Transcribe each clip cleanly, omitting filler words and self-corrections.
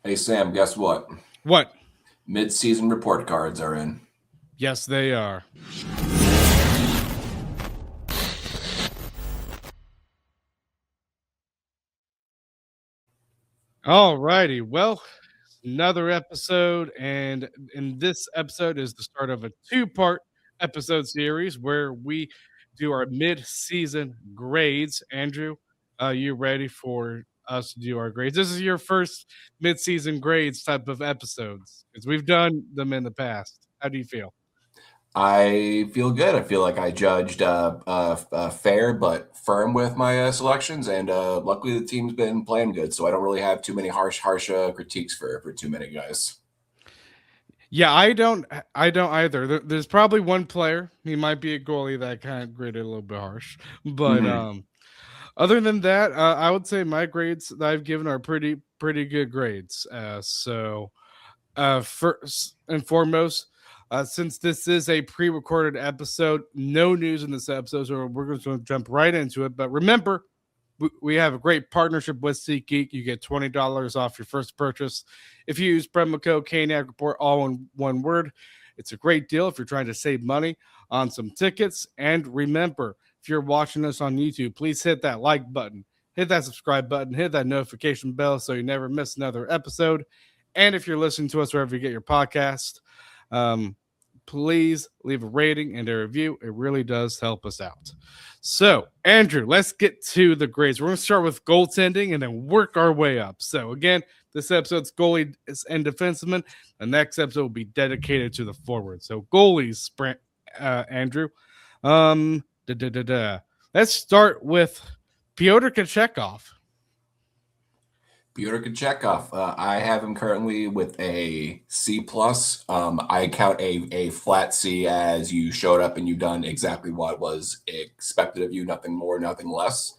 Hey, Sam, guess what? What? Mid-season report cards are in. Yes, they are. All righty. Well, another episode, and in this episode is the start of a two-part episode series where we do our mid-season grades. Andrew, you ready for us to do our grades? This is your first mid-season grades type of episodes because we've done them in the past. How do you feel? I feel good. I feel like I judged fair but firm with my selections, and luckily the team's been playing good, so I don't really have too many harsh critiques for too many guys. Yeah, I don't either. There's probably one player. He might be a goalie that kind of graded a little bit harsh, but Hmm. other than that, I would say my grades that I've given are pretty good grades. First and foremost, since this is a pre-recorded episode, no news in this episode, so we're going to jump right into it. But remember, we have a great partnership with SeatGeek. You get $20 off your first purchase if you use promo code Caniac Report, all in one word. It's a great deal if you're trying to save money on some tickets. And remember, if you're watching us on YouTube, please hit that like button, hit that subscribe button, hit that notification bell so you never miss another episode. And if you're listening to us wherever you get your podcast, um, please leave a rating and a review. It really does help us out. So, Andrew, let's get to the grades. We're going to start with goaltending and then work our way up. So, again, this episode's goalies and defensemen. The next episode will be dedicated to the forward. So, goalies, Andrew. Da, da, da, da. Let's start with Pyotr Kochekov. Pyotr Kochekov. I have him currently with a C plus. I count a flat C as you showed up and you've done exactly what was expected of you, nothing more, nothing less.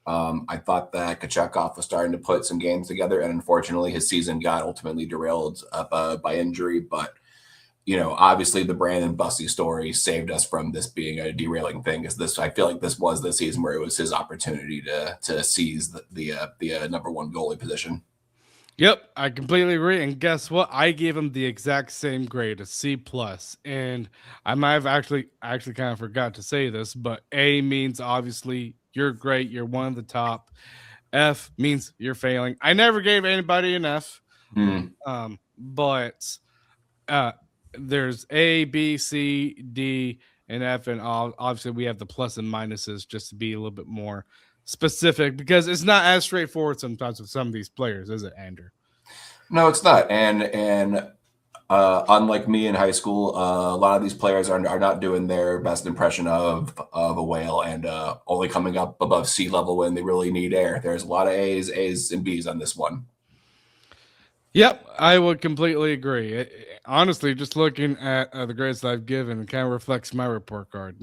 I thought that Kochekov was starting to put some games together, and unfortunately, his season got ultimately derailed by injury. But obviously, the Brandon Bussey story saved us from this being a derailing thing. Because I feel like this was the season where it was his opportunity to seize the number one goalie position. Yep, I completely agree. And guess what? I gave him the exact same grade, a C plus. And I might have actually kind of forgot to say this, but A means obviously you're great, you're one of the top. F means you're failing. I never gave anybody an F, Hmm. but uh, there's A, B, C, D, and F, and obviously we have the plus and minuses just to be a little bit more specific because it's not as straightforward sometimes with some of these players, is it, Andrew? No, it's not. And unlike me in high school, a lot of these players are not doing their best impression of a whale and only coming up above sea level when they really need air. There's a lot of A's, and B's on this one. Yep, I would completely agree. Honestly, just looking at the grades that I've given, it kind of reflects my report card.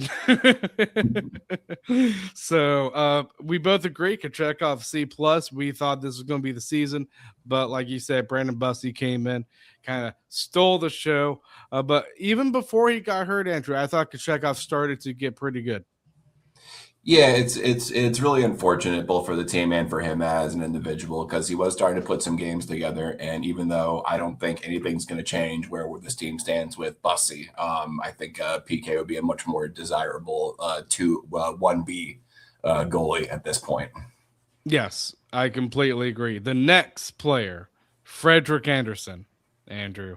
So we both agree. Kochekov C plus. We thought this was going to be the season, but like you said, Brandon Bussey came in, kind of stole the show. But even before he got hurt, Andrew, I thought Kochekov started to get pretty good. Yeah, it's really unfortunate both for the team and for him as an individual because he was starting to put some games together. And even though I don't think anything's going to change where this team stands with Bussy, I think PK would be a much more desirable 1B goalie at this point. Yes, I completely agree. The next player, Frederick Anderson, Andrew.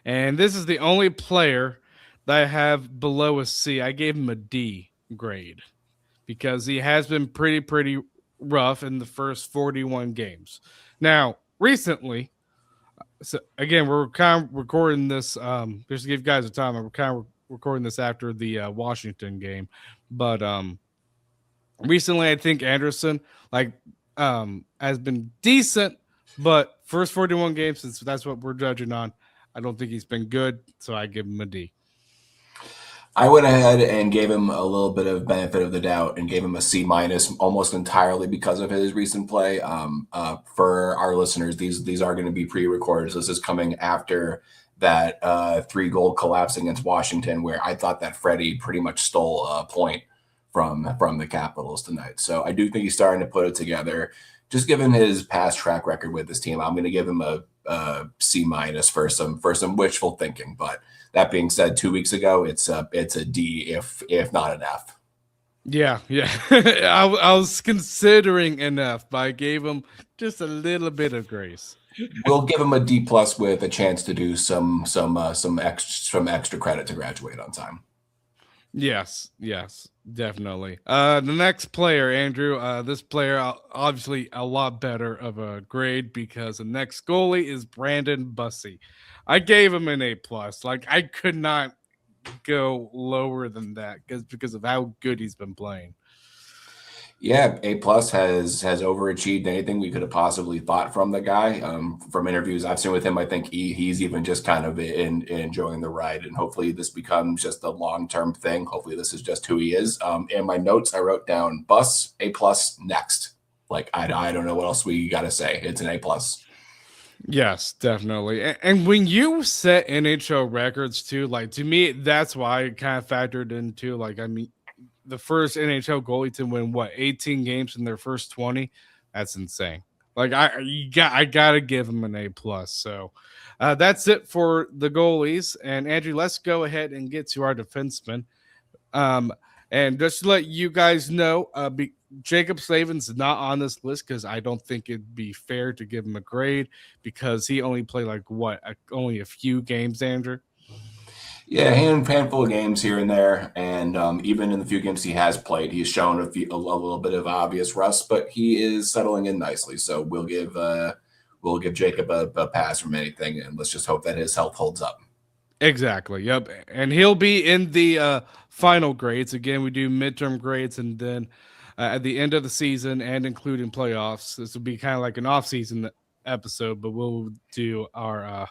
And this is the only player that I have below a C. I gave him a D grade because he has been pretty rough in the first 41 games. Now, recently, so again, we're kind of recording this just to give you guys a time. We're kind of recording this after the Washington game, but recently I think Anderson like has been decent, but first 41 games, since that's what we're judging on, I don't think he's been good, so I give him a D. I went ahead and gave him a little bit of benefit of the doubt and gave him a C minus almost entirely because of his recent play. For our listeners, these are going to be pre-recorded. So this is coming after that 3-goal collapse against Washington, where I thought that Freddie pretty much stole a point from the Capitals tonight. So I do think he's starting to put it together. Just given his past track record with this team, I'm going to give him a C minus for some wishful thinking. But that being said, 2 weeks ago, it's a D if not an F. Yeah. I was considering enough, but I gave him just a little bit of grace. We'll give him a D plus with a chance to do some extra credit to graduate on time. Yes, definitely. The next player, Andrew. This player obviously a lot better of a grade because the next goalie is Brandon Bussey. I gave him an A plus. Like I could not go lower than that because of how good he's been playing. Yeah, A plus has overachieved anything we could have possibly thought from the guy. From interviews I've seen with him, I think he's even just kind of enjoying the ride, and hopefully this becomes just a long-term thing. Hopefully this is just who he is. In my notes, I wrote down Bus A plus next. Like I don't know what else we got to say. It's an A plus. Yes, definitely. And when you set NHL records too, like to me, that's why I kind of factored into like I mean the first NHL goalie to win 18 games in their first 20. That's insane. Like I gotta give him an A plus. So that's it for the goalies. And Andrew, let's go ahead and get to our defensemen. And just to let you guys know, Jacob Slavin's not on this list because I don't think it'd be fair to give him a grade because he only played only a few games, Andrew. Yeah, handful of games here and there, and even in the few games he has played, he's shown a little bit of obvious rust, but he is settling in nicely. So we'll give Jacob a pass from anything, and let's just hope that his health holds up. Exactly. Yep. And he'll be in the final grades. Again, we do midterm grades, and then at the end of the season and including playoffs, this will be kind of like an off-season episode, but we'll do our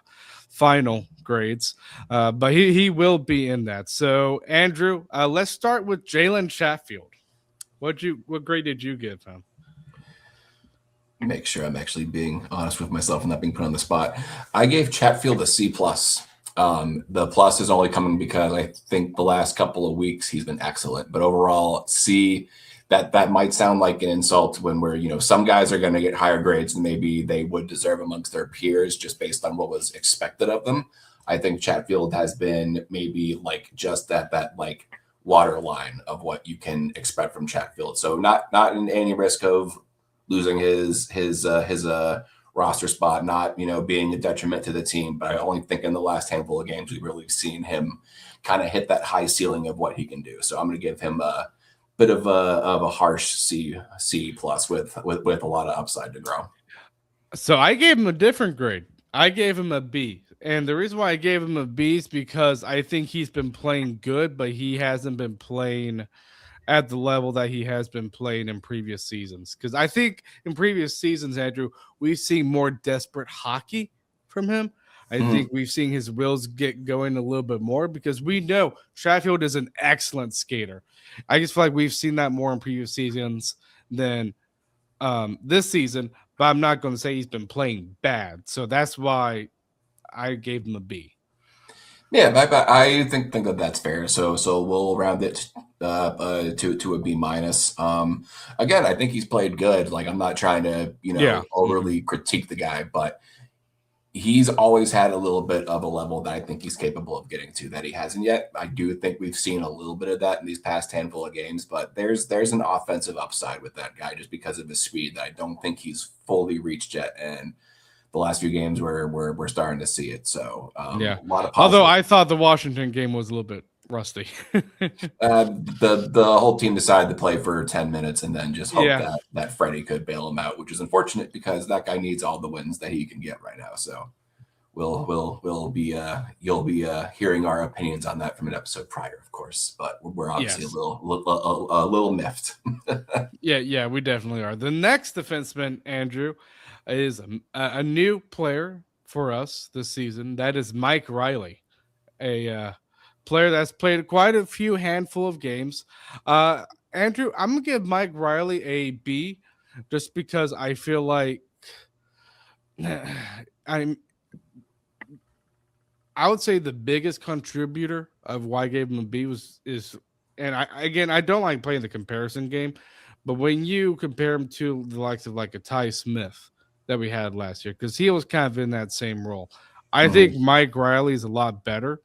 final grades. But he will be in that. So Andrew, let's start with Jalen Chatfield. What grade did you give him? Make sure I'm actually being honest with myself and not being put on the spot. I gave Chatfield a C plus. The plus is only coming because I think the last couple of weeks he's been excellent, but overall C. That might sound like an insult when we're, some guys are going to get higher grades than maybe they would deserve amongst their peers just based on what was expected of them. I think Chatfield has been maybe like just that like water line of what you can expect from Chatfield. So not in any risk of losing his roster spot, not being a detriment to the team. But I only think in the last handful of games we've really seen him kind of hit that high ceiling of what he can do. So I'm going to give him a bit of a harsh C plus with a lot of upside to grow. So I gave him a different grade. I gave him a B. And the reason why I gave him a B is because I think he's been playing good, but he hasn't been playing at the level that he has been playing in previous seasons. Because I think in previous seasons, Andrew, we've seen more desperate hockey from him. I think we've seen his wheels get going a little bit more because we know Chatfield is an excellent skater. I just feel like we've seen that more in previous seasons than this season, but I'm not going to say he's been playing bad. So that's why I gave him a B. Yeah, I think that that's fair. So we'll round it to a B minus. Again, I think he's played good. Like I'm not trying to overly critique the guy, but he's always had a little bit of a level that I think he's capable of getting to that he hasn't yet. I do think we've seen a little bit of that in these past handful of games, but there's an offensive upside with that guy just because of his speed that I don't think he's fully reached yet. And the last few games we're starting to see it. So A lot of although I thought the Washington game was a little bit rusty. The whole team decided to play for 10 minutes and then just hope that Freddie could bail him out, which is unfortunate because that guy needs all the wins that he can get right now. So we'll be you'll be hearing our opinions on that from an episode prior, of course, but we're obviously a little miffed. Yeah, we definitely are. The next defenseman, Andrew, is a new player for us this season. That is Mike Riley, a player that's played quite a few handful of games. Andrew, I'm gonna give Mike Riley a B, just because I feel like I would say the biggest contributor of why I gave him a B and I don't like playing the comparison game, but when you compare him to the likes of like a Ty Smith that we had last year because he was kind of in that same role. I think Mhm. Mike Riley is a lot better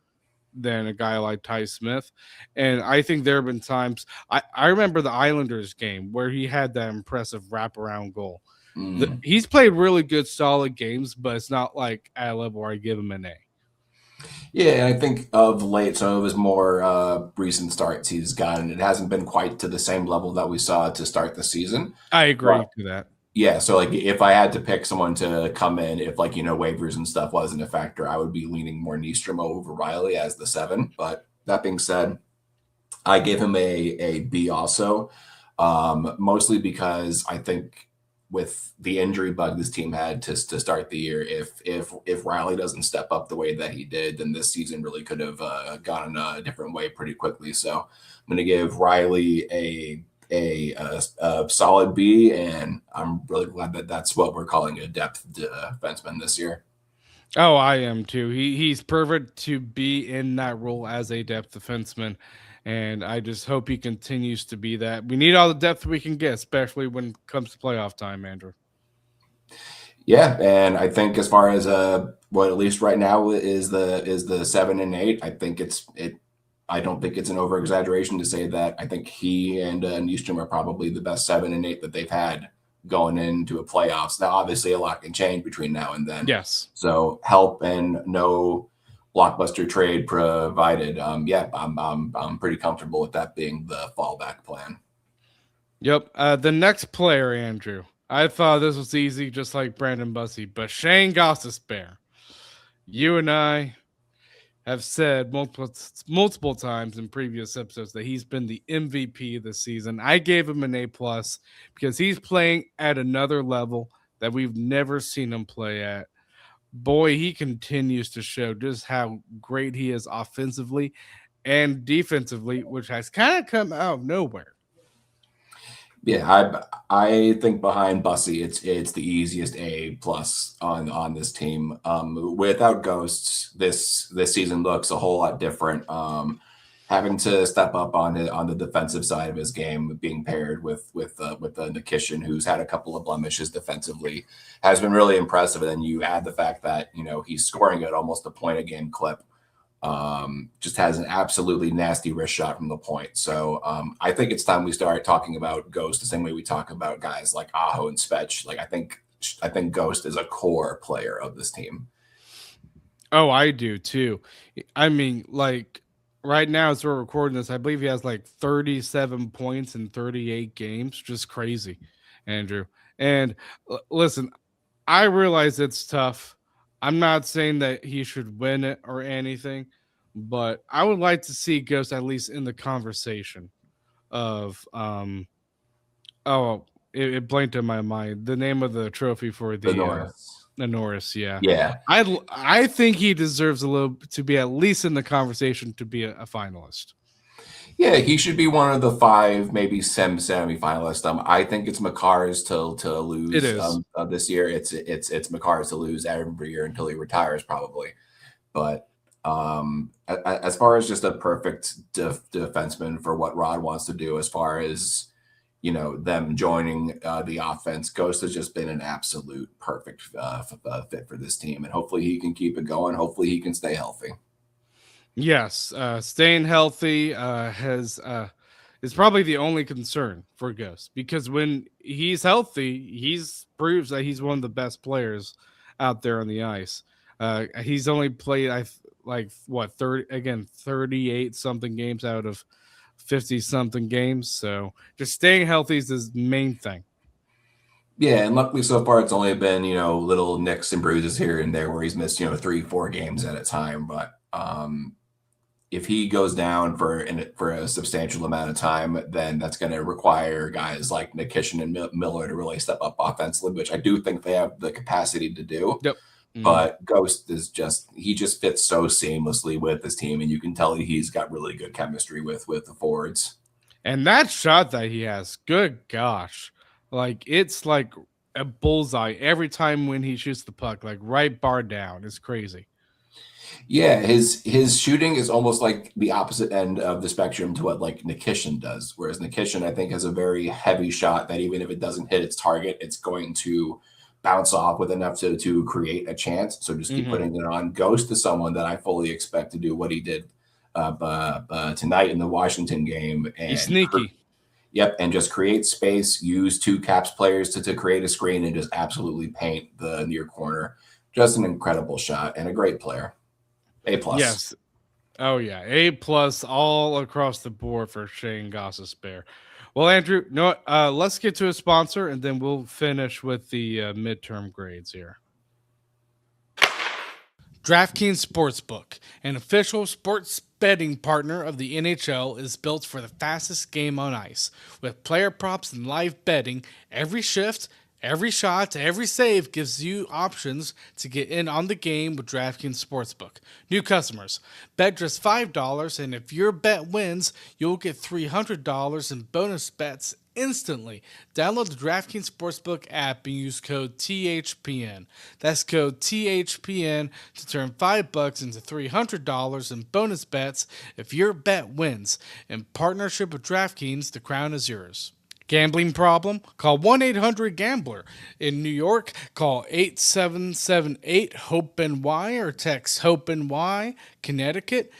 than a guy like Ty Smith. And I think there have been times I remember the Islanders game where he had that impressive wraparound goal. Mm. He's played really good, solid games, but it's not like at a level where I give him an A. Yeah, I think of late, some of his more recent starts he's gotten, it hasn't been quite to the same level that we saw to start the season. I agree But to that. yeah, so like if I had to pick someone to come in, if like waivers and stuff wasn't a factor, I would be leaning more Nystrom over Riley as the 7. But that being said, I gave him a B also, mostly because I think with the injury bug this team had to start the year, if Riley doesn't step up the way that he did, then this season really could have gone a different way pretty quickly. So I'm going to give Riley a solid B, and I'm really glad that that's what we're calling a depth defenseman this year. Oh, I am too. He's perfect to be in that role as a depth defenseman. And I just hope he continues to be that. We need all the depth we can get, especially when it comes to playoff time, Andrew. Yeah, and I think as far as what at least right now is the 7 and 8, I think it. I don't think it's an over exaggeration to say that I think he and Nystrom are probably the best 7 and 8 that they've had going into a playoffs. Now, obviously, a lot can change between now and then. Yes. So help and no blockbuster trade provided. Yeah, I'm pretty comfortable with that being the fallback plan. Yep. The next player, Andrew. I thought this was easy, just like Brandon Bussey, but Shane Gostisbehere. You and I have said multiple times in previous episodes that he's been the MVP this season. I gave him an A plus because he's playing at another level that we've never seen him play at. Boy, he continues to show just how great he is offensively and defensively, which has kind of come out of nowhere. Yeah, I think behind Bussy, it's the easiest A plus on this team. Without Ghosts, this season looks a whole lot different. Having to step up on the defensive side of his game, being paired with Nikishin, who's had a couple of blemishes defensively, has been really impressive. And then you add the fact that he's scoring at almost a point a game clip. Just has an absolutely nasty wrist shot from the point. So I think it's time we start talking about Ghost the same way we talk about guys like Aho and Svech. Like I think Ghost is a core player of this team. Oh, I do too. I mean, like right now as we're recording this, I believe he has like 37 points in 38 games. Just crazy, Andrew. And listen, I realize it's tough. I'm not saying that he should win it or anything, but I would like to see Ghost at least in the conversation of it blanked in my mind. The name of the trophy for The Norris. The Norris, yeah. Yeah. I think he deserves a little to be at least in the conversation to be a finalist. Yeah, he should be one of the 5, maybe semi-finalists. I think it's Makar's to lose. It is. This year. It's Makar's to lose every year until he retires, probably. But as far as just a perfect defenseman for what Rod wants to do, as far as them joining the offense, Ghost has just been an absolute perfect fit for this team, and hopefully he can keep it going. Hopefully he can stay healthy. Yes, staying healthy is probably the only concern for Ghost because when he's healthy, he's proves that he's one of the best players out there on the ice. He's only played 38 something games out of 50 something games. So just staying healthy is his main thing. Yeah, and luckily so far it's only been little nicks and bruises here and there where he's missed 3-4 games at a time, but if he goes down for a substantial amount of time, then that's going to require guys like Nikishin and Miller to really step up offensively, which I do think they have the capacity to do. Yep. But Ghost is just fits so seamlessly with this team, and you can tell he's got really good chemistry with the forwards. And that shot that he has, good gosh, like it's like a bullseye every time when he shoots the puck, like right bar down. It's crazy. Yeah, his shooting is almost like the opposite end of the spectrum to what like Nikishin does. Whereas Nikishin, I think, has a very heavy shot that even if it doesn't hit its target, it's going to bounce off with enough to create a chance. So just keep putting it on. Goes to someone that I fully expect to do what he did tonight in the Washington game. He's And sneaky. Yep, and just create space, use two Caps players to create a screen and just absolutely paint the near corner. Just an incredible shot and a great player. A+. Yes. Oh, yeah. A+ all across the board for Shane Gostisbehere. Well, Andrew, let's get to a sponsor, and then we'll finish with the midterm grades here. DraftKings Sportsbook, an official sports betting partner of the NHL, is built for the fastest game on ice. With player props and live betting, every shift, every shot, every save gives you options to get in on the game with DraftKings Sportsbook. New customers, bet just $5, and if your bet wins, you'll get $300 in bonus bets instantly. Download the DraftKings Sportsbook app and use code THPN. That's code THPN to turn $5 into $300 in bonus bets if your bet wins. In partnership with DraftKings, the crown is yours. Gambling problem? Call 1-800-GAMBLER. In New York, call 8778-HOPE-NY or text HOPE-NY. Connecticut,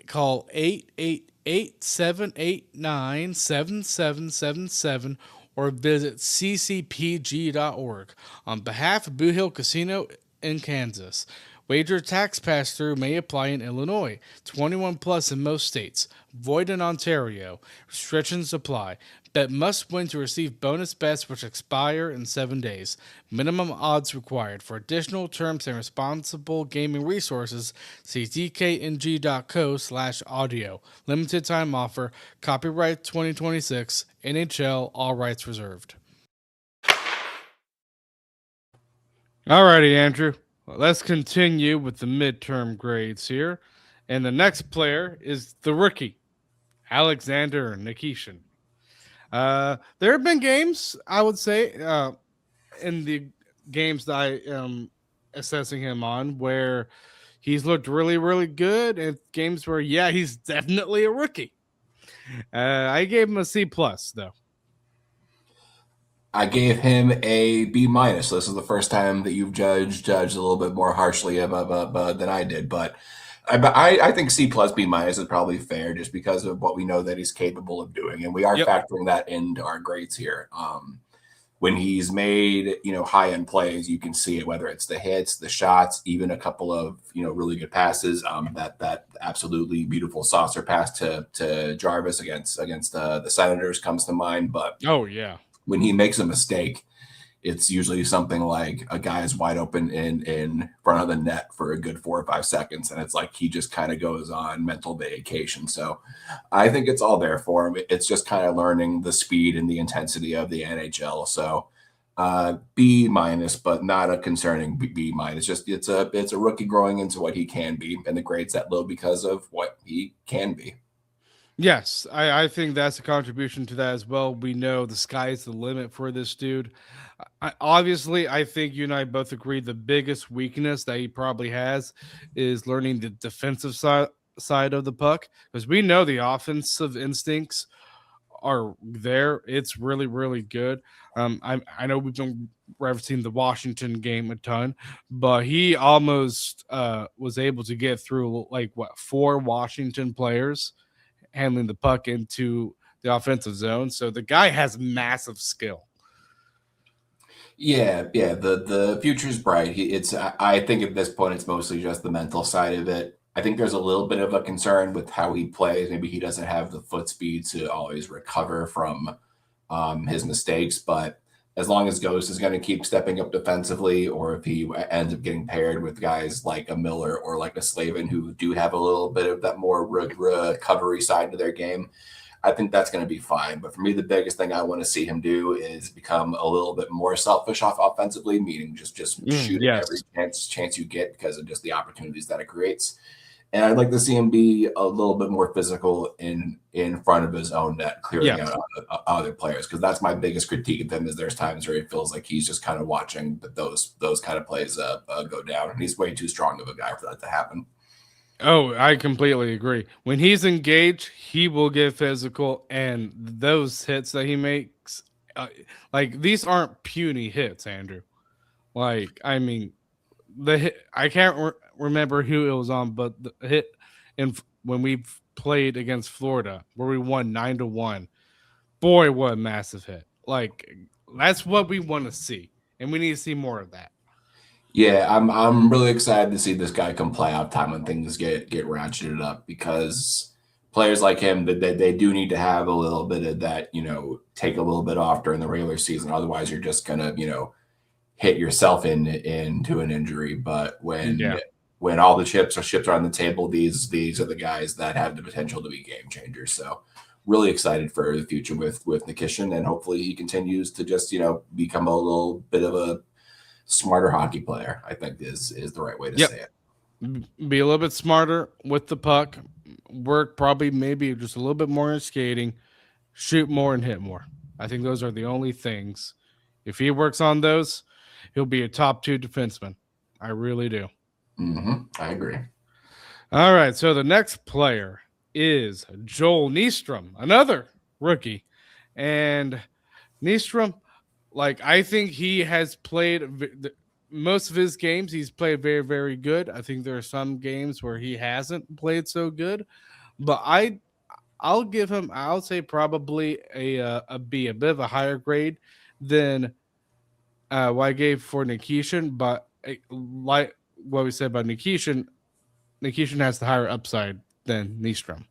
call 888-789-7777 or visit ccpg.org. On behalf of Boot Hill Casino in Kansas, wager tax pass-through may apply in Illinois. 21 plus in most states. Void in Ontario. Restrictions apply. Bet must win to receive bonus bets which expire in 7 days. Minimum odds required. For additional terms and responsible gaming resources, see dkng.co/audio. Limited time offer. Copyright 2026. NHL. All rights reserved. Alrighty, Andrew. Let's continue with the midterm grades here. And the next player is the rookie, Alexander Nikishin. There have been games, I would say, in the games that I am assessing him on, where he's looked really, really good, and games where, he's definitely a rookie. I gave him a C+, though. I gave him a B-. This is the first time that you've judged a little bit more harshly than I did, but I think C+, B- is probably fair just because of what we know that he's capable of doing, and we are factoring that into our grades here. When he's made high-end plays, you can see it, whether it's the hits, the shots, even a couple of really good passes. That absolutely beautiful saucer pass to Jarvis against the Senators comes to mind. But when he makes a mistake, it's usually something like a guy is wide open in front of the net for a good 4 or 5 seconds, and it's like he just kind of goes on mental vacation. So I think it's all there for him. It's just kind of learning the speed and the intensity of the NHL. So B-, but not a concerning B-. Just it's a rookie growing into what he can be, and the grade's that low because of what he can be. Yes, I think that's a contribution to that as well. We know the sky's the limit for this dude. Obviously, I think you and I both agree the biggest weakness that he probably has is learning the defensive side of the puck, because we know the offensive instincts are there. It's really, really good. I know we've been referencing the Washington game a ton, but he almost was able to get through 4 Washington players handling the puck into the offensive zone. So the guy has massive skill. Yeah. The future's bright. I think at this point it's mostly just the mental side of it. I think there's a little bit of a concern with how he plays. Maybe he doesn't have the foot speed to always recover from his mistakes, but as long as Ghost is going to keep stepping up defensively, or if he ends up getting paired with guys like a Miller or like a Slavin who do have a little bit of that more recovery side to their game, I think that's going to be fine. But for me, the biggest thing I want to see him do is become a little bit more selfish offensively, meaning just shoot every chance you get because of just the opportunities that it creates. And I'd like to see him be a little bit more physical in front of his own net, clearing out other players. Because that's my biggest critique of him, is there's times where it feels like he's just kind of watching those kind of plays go down. And he's way too strong of a guy for that to happen. Oh, I completely agree. When he's engaged, he will get physical, and those hits that he makes, these aren't puny hits, Andrew. Like, I mean, the hit, I can't remember who it was on, but the hit in when we played against Florida, where we won 9-1. Boy, what a massive hit! Like, that's what we want to see, and we need to see more of that. Yeah, I'm really excited to see this guy come playoff time when things get ratcheted up because players like him they do need to have a little bit of that, take a little bit off during the regular season. Otherwise, you're just gonna, hit yourself into an injury. But Yeah. when all the chips are on the table, these are the guys that have the potential to be game changers. So really excited for the future with Nikishin, and hopefully he continues to just, become a little bit of a smarter hockey player, I think is the right way to Yep. say it. Be a little bit smarter with the puck. Work probably maybe just a little bit more in skating. Shoot more and hit more. I think those are the only things. If he works on those, he'll be a top 2 defenseman. I really do. I agree. All right. So the next player is Joel Nystrom, another rookie. And Nystrom, like, I think he has played most of his games. He's played very, very good. I think there are some games where he hasn't played so good, but I'll give him. I'll say probably a B, a bit of a higher grade than what I gave for Nikishin. But like what we said about Nikishin, Nikishin has the higher upside than Nystrom.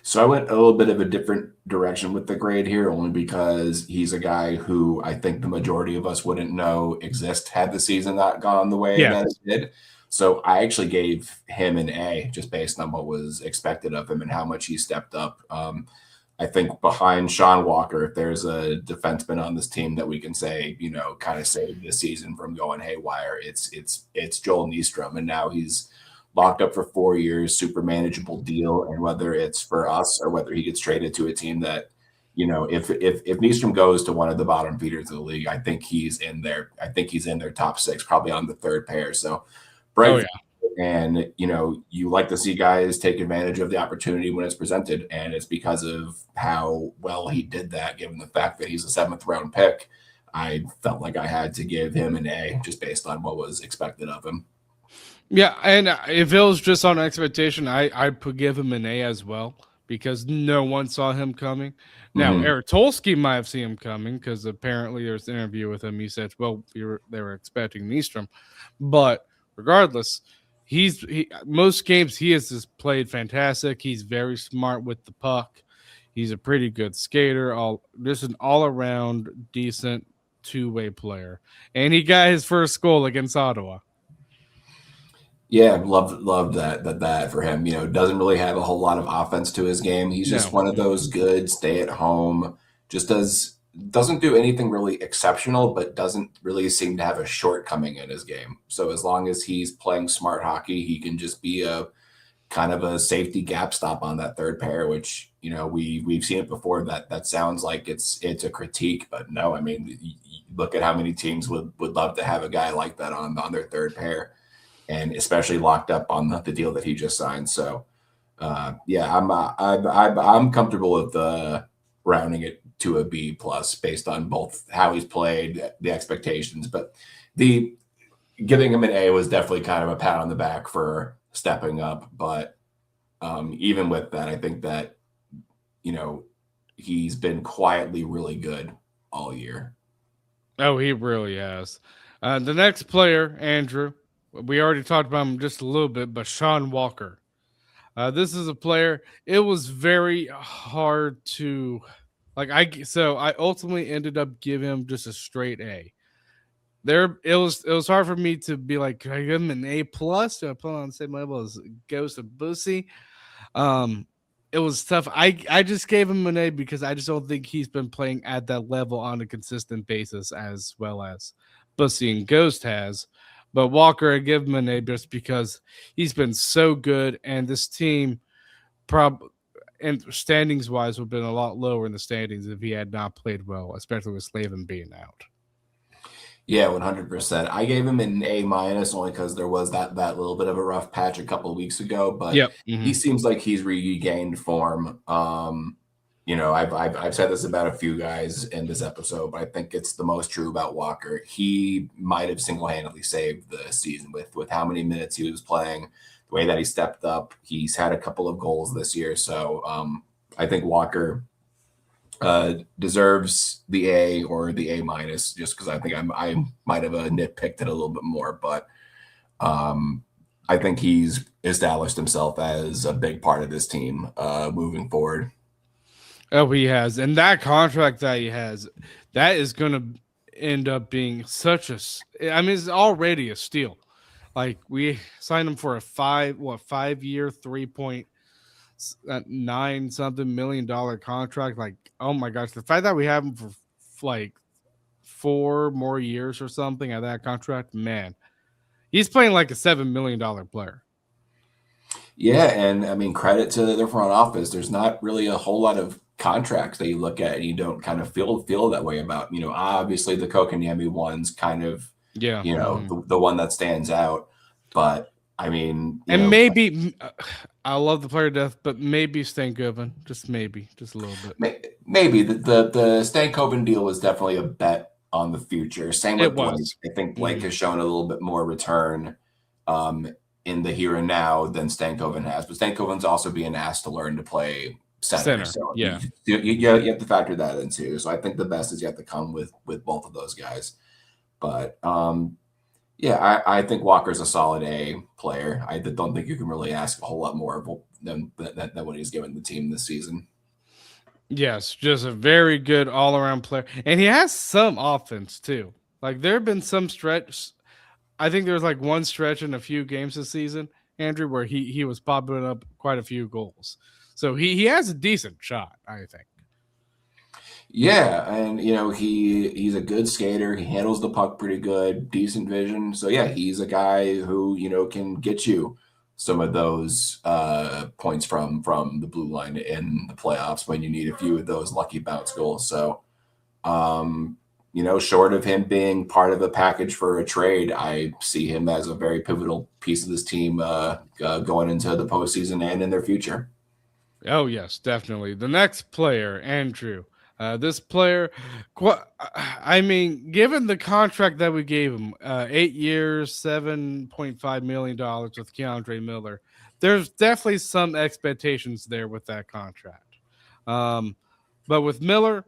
So I went a little bit of a different direction with the grade here, only because he's a guy who I think the majority of us wouldn't know exist had the season not gone the way Yes. that it did. So I actually gave him an A just based on what was expected of him and how much he stepped up. I think behind Sean Walker, if there's a defenseman on this team that we can say, kind of saved this season from going haywire, it's Joel Nystrom, and now he's locked up for 4 years, super manageable deal. And whether it's for us or whether he gets traded to a team that, if Nystrom goes to one of the bottom feeders of the league, I think he's in there. I think he's in their top 6, probably on the third pair. So bright. And you like to see guys take advantage of the opportunity when it's presented, and it's because of how well he did that. Given the fact that he's a 7th round pick, I felt like I had to give him an A just based on what was expected of him. Yeah, and if it was just on expectation, I could give him an A as well because no one saw him coming. Now, Eric Tolsky might have seen him coming because apparently there was an interview with him. He said, "Well, they were expecting Nystrom," but regardless, most games he has just played fantastic. He's very smart with the puck. He's a pretty good skater. Just an all around decent 2-way player, and he got his first goal against Ottawa. Yeah, loved that for him. Doesn't really have a whole lot of offense to his game. He's just one of those good stay at home, just doesn't do anything really exceptional, but doesn't really seem to have a shortcoming in his game. So as long as he's playing smart hockey, he can just be a kind of a safety gap stop on that third pair, which, we've seen it before. That sounds like it's a critique, but no, I mean, look at how many teams would love to have a guy like that on their third pair, and especially locked up on the deal that he just signed. So, yeah, I'm comfortable with rounding it to a B plus based on both how he's played, the expectations, but the giving him an A was definitely kind of a pat on the back for stepping up. But even with that, I think that he's been quietly really good all year. Oh, he really has. The next player, Andrew, we already talked about him just a little bit, but Sean Walker. This is a player. It was very hard to so I ultimately ended up giving him just a straight A. It was hard for me to be like, can I give him an A plus? Do I put on the same level as Ghost of Bussy? It was tough. I just gave him an A because I just don't think he's been playing at that level on a consistent basis as well as Bussy and Ghost has. But Walker, I give him an A just because he's been so good, and this team and standings wise would have been a lot lower in the standings if he had not played well, especially with Slavin being out. Yeah, 100%. I gave him an A minus only because there was that little bit of a rough patch a couple of weeks ago, but he seems like he's regained form. I've said this about a few guys in this episode, but I think it's the most true about Walker. He might have single-handedly saved the season with how many minutes he was playing, the way that he stepped up. He's had a couple of goals this year, so I think Walker deserves the A or the A minus, just because I think I might have nitpicked it a little bit more, but I think he's established himself as a big part of this team moving forward. Oh, he has. And that contract that he has, that is going to end up being such it's already a steal. Like, we signed him for a 5-year, $3.9 something million contract. Like, oh my gosh, the fact that we have him for like 4 more years or something at that contract, man, he's playing like a $7 million player. Yeah, and I mean, credit to their front office. There's not really a whole lot of contracts that you look at and you don't kind of feel that way about. Obviously the Kotkaniemi one's kind of the one that stands out. But I mean, maybe I love the player death, but maybe Stankoven, just a little bit. Maybe the Stankoven deal was definitely a bet on the future. Same with Blake. I think Blake has shown a little bit more return in the here and now than Stankoven has, but Stankoven's also being asked to learn to play center. So you have to factor that in too. So I think the best is yet to come with both of those guys. But I think Walker's a solid A player. I don't think you can really ask a whole lot more than what he's given the team this season. Yes, just a very good all-around player. And he has some offense too. Like, there have been some stretch. I think there was like one stretch in a few games this season, Andrew, where he was popping up quite a few goals. So he has a decent shot, I think. Yeah, and he's a good skater. He handles the puck pretty good, decent vision. So yeah, he's a guy who can get you some of those points from the blue line in the playoffs when you need a few of those lucky bounce goals. So short of him being part of the package for a trade, I see him as a very pivotal piece of this team going into the postseason and in their future. Oh, yes, definitely. The next player, Andrew. This player, I mean, given the contract that we gave him, 8 years, $7.5 million with Keandre Miller, there's definitely some expectations there with that contract. But with Miller,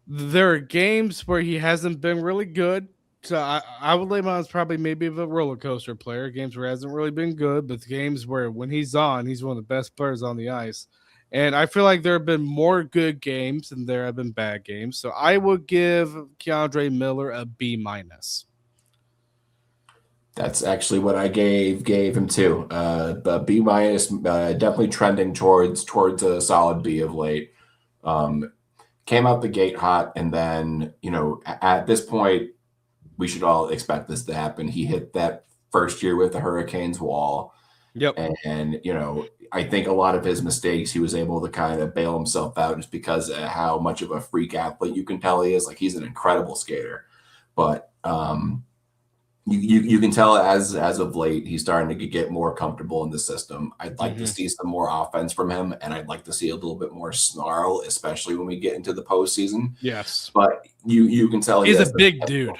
there are games where he hasn't been really good. So I would label him as probably maybe a roller coaster player. Games where he hasn't really been good, but games where when he's on, he's one of the best players on the ice. And I feel like there have been more good games than there have been bad games. So I would give Keandre Miller a B minus. That's actually what I gave him too. But B minus, definitely trending towards a solid B of late. Came out the gate hot, and then at this point, we should all expect this to happen. He hit that first year with the Hurricanes wall. Yep. And I think a lot of his mistakes, he was able to kind of bail himself out just because of how much of a freak athlete you can tell he is. Like, he's an incredible skater, but you can tell as of late, he's starting to get more comfortable in the system. I'd like to see some more offense from him, and I'd like to see a little bit more snarl, especially when we get into the postseason. Yes. But you can tell he's a big dude.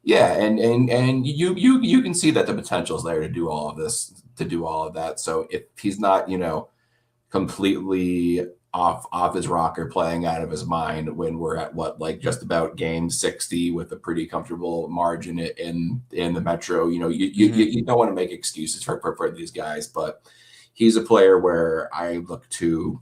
Yeah, and you can see that the potential is there to do all of this, to do all of that. So if he's not, completely off his rocker, playing out of his mind when we're at just about game 60 with a pretty comfortable margin in the Metro, you don't want to make excuses for these guys, but he's a player where I look to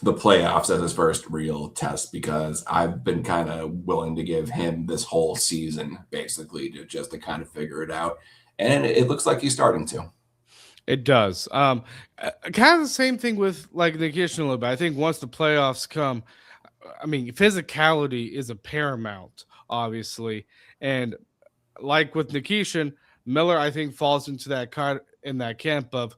the playoffs as his first real test, because I've been kind of willing to give him this whole season basically to kind of figure it out. And it looks like he's starting to. It does. Kind of the same thing with like Nikishin a little bit. I think once the playoffs come, I mean, physicality is a paramount, obviously. And like with Nikishin, Miller, I think, falls into that camp of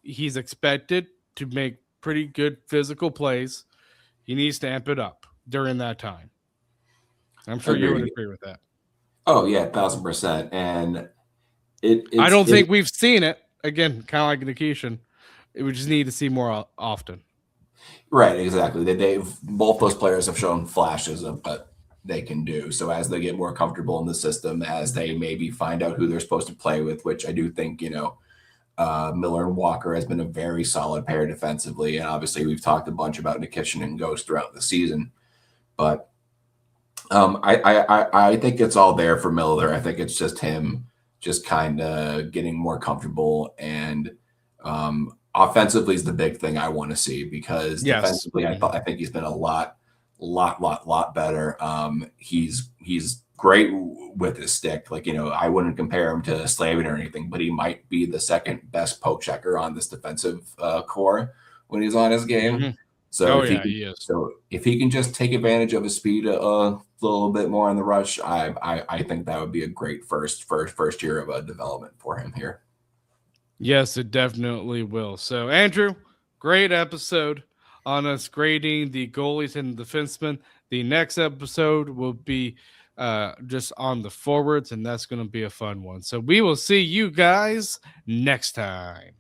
he's expected to make pretty good physical plays. He needs to amp it up during that time. I'm sure you would agree with that. Oh yeah, 1,000%. And I don't think we've seen it again. Kind of like Nikishin, We just need to see more often. Right, exactly. They've both those players have shown flashes of what they can do. So as they get more comfortable in the system, as they maybe find out who they're supposed to play with, which I do think, Miller and Walker has been a very solid pair defensively. And obviously we've talked a bunch about Nikishin and Ghost throughout the season. But I think it's all there for Miller. I think it's just him just kind of getting more comfortable, and offensively is the big thing I want to see, because defensively I think he's been a lot better. He's great with his stick. Like, I wouldn't compare him to Slavin or anything, but he might be the second best poke checker on this defensive core when he's on his game. Mm-hmm. So he is. So if he can just take advantage of his speed a little bit more on the rush, I think that would be a great first year of a development for him here. Yes, it definitely will. So, Andrew, great episode on us grading the goalies and the defensemen. The next episode will be just on the forwards, and that's going to be a fun one. So we will see you guys next time.